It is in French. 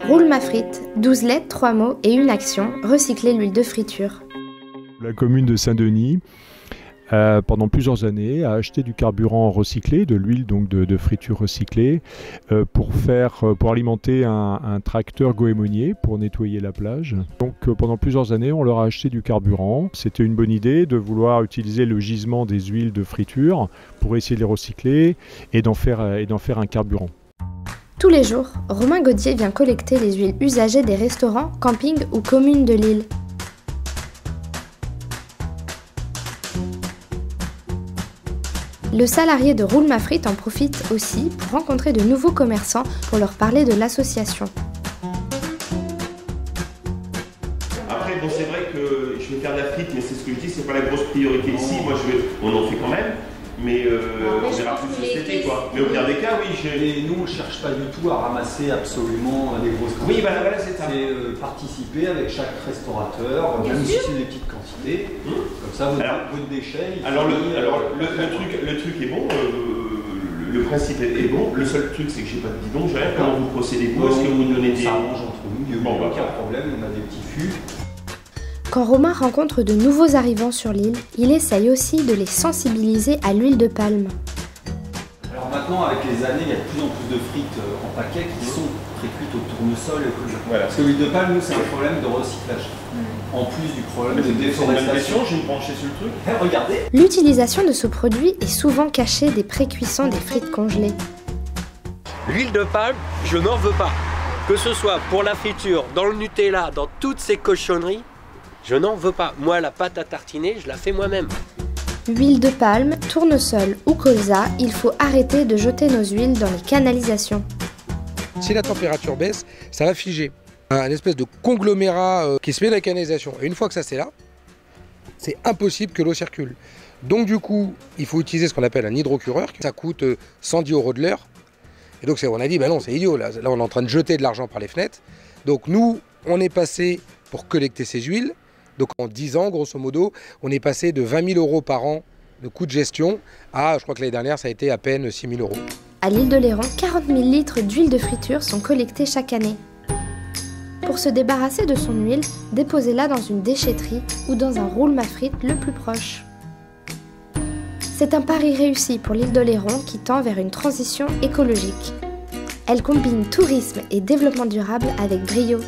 Roule ma frite, 12 lettres, 3 mots et une action, recycler l'huile de friture. La commune de Saint-Denis, pendant plusieurs années, a acheté du carburant recyclé, de l'huile donc de friture recyclée, pour alimenter un tracteur goémonier pour nettoyer la plage. Donc pendant plusieurs années, on leur a acheté du carburant. C'était une bonne idée de vouloir utiliser le gisement des huiles de friture pour essayer de les recycler et d'en faire un carburant. Tous les jours, Romain Gaudier vient collecter les huiles usagées des restaurants, campings ou communes de l'île. Le salarié de Roule ma frite en profite aussi pour rencontrer de nouveaux commerçants pour leur parler de l'association. Après, bon, c'est vrai que je vais faire de la frite, mais c'est ce que je dis, c'est pas la grosse priorité ici. Moi, on en fait quand même, mais on verra plus cet été, quoi. Mais au pire des cas, oui. Et nous, on ne cherche pas du tout à ramasser absolument des grosses quantités. Oui, voilà, c'est ça. C'est participer avec chaque restaurateur, même si c'est des petites quantités. Comme ça, votre déchet. Alors, le truc est bon. Le principe est bon. Le seul truc, c'est que j'ai pas de bidon. Comment vous procédez vous? Est-ce que vous donnez des... Ça arrange entre nous. Il n'y a aucun problème. On a des petits fûts. Quand Romain rencontre de nouveaux arrivants sur l'île, il essaye aussi de les sensibiliser à l'huile de palme. Alors maintenant, avec les années, il y a de plus en plus de frites en paquet qui sont pré-cuites au tournesol. Voilà. Parce que l'huile de palme, nous, c'est un problème de recyclage. En plus du problème de déforestation. Je vais me pencher sur le truc. Regardez. L'utilisation de ce produit est souvent cachée des pré-cuissons des frites congelées. L'huile de palme, je n'en veux pas. Que ce soit pour la friture, dans le Nutella, dans toutes ces cochonneries, je n'en veux pas. Moi, la pâte à tartiner, je la fais moi-même. Huile de palme, tournesol ou colza, il faut arrêter de jeter nos huiles dans les canalisations. Si la température baisse, ça va figer. Un espèce de conglomérat qui se met dans la canalisation. Et une fois que ça c'est là, c'est impossible que l'eau circule. Donc du coup, il faut utiliser ce qu'on appelle un hydrocureur. Ça coûte 110 € de l'heure. Et donc on a dit, bah non, c'est idiot. Là, on est en train de jeter de l'argent par les fenêtres. Donc nous, on est passé pour collecter ces huiles. Donc en 10 ans, grosso modo, on est passé de 20 000 € par an de coûts de gestion à, je crois que l'année dernière, ça a été à peine 6 000 €. À l'île de Léron, 40 000 litres d'huile de friture sont collectés chaque année. Pour se débarrasser de son huile, déposez-la dans une déchetterie ou dans un roule ma frite le plus proche. C'est un pari réussi pour l'île de Léron qui tend vers une transition écologique. Elle combine tourisme et développement durable avec brio.